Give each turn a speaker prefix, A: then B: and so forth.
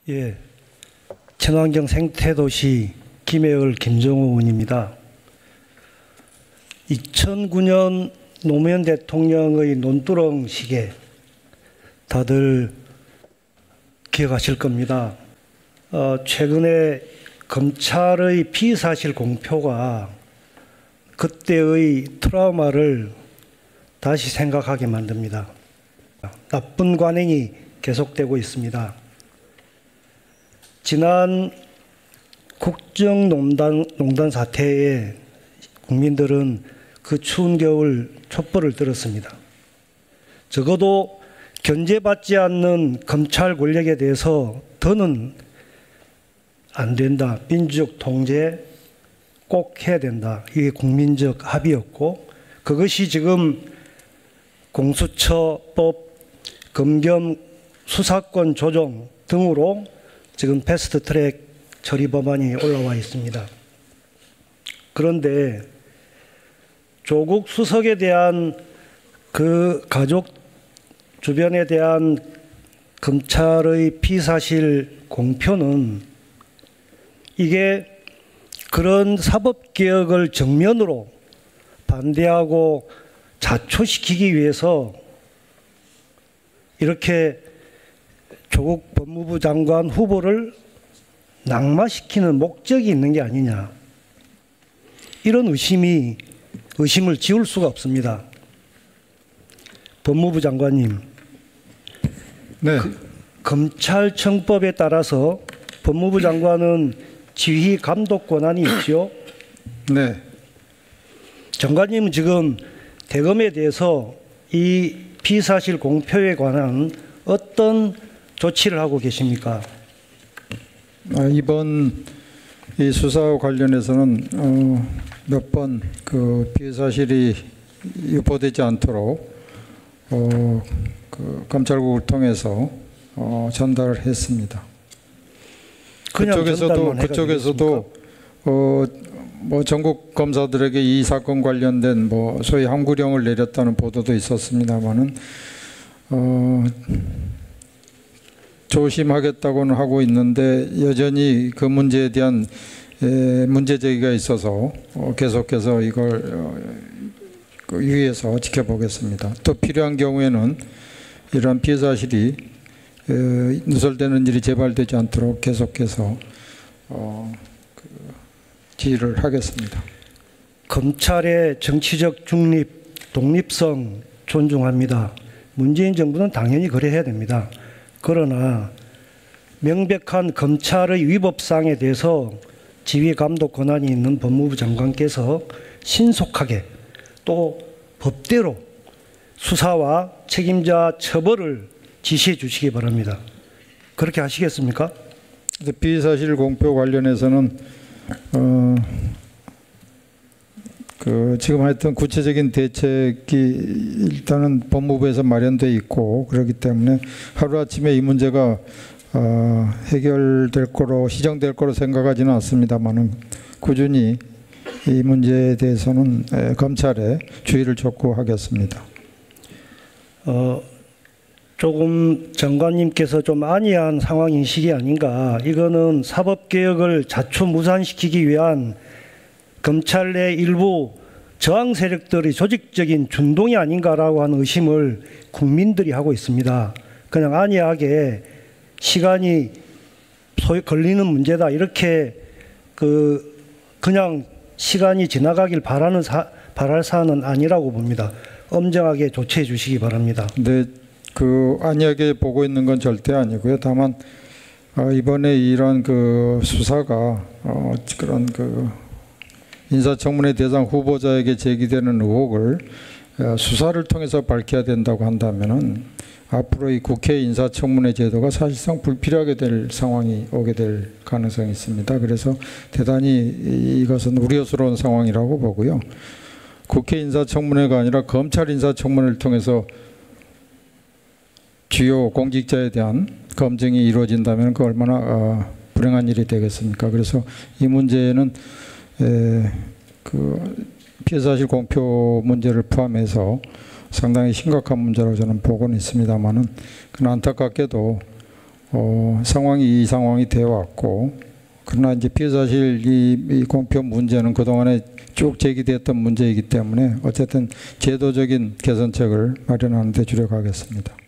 A: 예, 친환경 생태도시 김해을 김정우 의원입니다. 2009년 노무현 대통령의 논두렁 시계 다들 기억하실 겁니다. 최근에 검찰의 피의사실 공표가 그때의 트라우마를 다시 생각하게 만듭니다. 나쁜 관행이 계속되고 있습니다. 지난 국정농단 사태에 국민들은 그 추운 겨울 촛불을 들었습니다. 적어도 견제받지 않는 검찰 권력에 대해서 더는 안 된다. 민주적 통제 꼭 해야 된다. 이게 국민적 합의였고, 그것이 지금 공수처법, 검경 수사권 조정 등으로 지금 패스트트랙 처리 법안이 올라와 있습니다. 그런데 조국 수석에 대한 그 가족 주변에 대한 검찰의 피의사실 공표는 이게 그런 사법개혁을 정면으로 반대하고 자초시키기 위해서 이렇게 조국 법무부 장관 후보를 낙마시키는 목적이 있는 게 아니냐. 이런 의심을 지울 수가 없습니다. 법무부 장관님,
B: 네.
A: 검찰청법에 따라서 법무부 장관은 지휘 감독 권한이 있죠.
B: 네.
A: 장관님은 지금 대검에 대해서 이 피의사실 공표에 관한 어떤 조치를 하고 계십니까?
B: 이번 이 수사와 관련해서는 몇 번 그 피의사실이 유포되지 않도록 그 검찰국을 통해서 전달을 했습니다. 그쪽에서도 뭐 전국 검사들에게 이 사건 관련된 뭐 소위 항구령을 내렸다는 보도도 있었습니다만은 조심하겠다고는 하고 있는데 여전히 그 문제에 대한 문제 제기가 있어서 계속해서 이걸 유의해서 지켜보겠습니다. 또 필요한 경우에는 이러한 피해 사실이 누설되는 일이 재발되지 않도록 계속해서 지휘를 하겠습니다.
A: 검찰의 정치적 중립, 독립성 존중합니다. 문재인 정부는 당연히 그래야 됩니다. 그러나 명백한 검찰의 위법사항에 대해서 지휘 감독 권한이 있는 법무부 장관께서 신속하게 또 법대로 수사와 책임자 처벌을 지시해 주시기 바랍니다. 그렇게 하시겠습니까?
B: 피의사실 공표 관련해서는 지금 하여튼 구체적인 대책이 일단은 법무부에서 마련되어 있고 그렇기 때문에 하루아침에 이 문제가 해결될 거로 시정될 거로 생각하지는 않습니다만은 꾸준히 이 문제에 대해서는 검찰에 주의를 촉구하겠습니다.
A: 조금 장관님께서 좀 안이한 상황 인식이 아닌가. 이거는 사법개혁을 자초무산시키기 위한 검찰 내 일부 저항 세력들의 조직적인 준동이 아닌가라고 하는 의심을 국민들이 하고 있습니다. 그냥 안이하게 시간이 걸리는 문제다 이렇게 그냥 시간이 지나가길 바랄 사안은 아니라고 봅니다. 엄정하게 조치해 주시기 바랍니다.
B: 네, 안이하게 보고 있는 건 절대 아니고요. 다만 이번에 이런 수사가 그런 인사청문회 대상 후보자에게 제기되는 의혹을 수사를 통해서 밝혀야 된다고 한다면은 앞으로 이 국회 인사청문회 제도가 사실상 불필요하게 될 상황이 오게 될 가능성이 있습니다. 그래서 대단히 이것은 우려스러운 상황이라고 보고요. 국회 인사청문회가 아니라 검찰 인사청문회를 통해서 주요 공직자에 대한 검증이 이루어진다면 그 얼마나 불행한 일이 되겠습니까? 그래서 이 문제는 피해사실 공표 문제를 포함해서 상당히 심각한 문제라고 저는 보고는 있습니다만은 그건 안타깝게도 상황이 이 상황이 되어 왔고, 그러나 이제 피해사실 이 공표 문제는 그동안에 쭉 제기됐던 문제이기 때문에 어쨌든 제도적인 개선책을 마련하는 데 주력하겠습니다.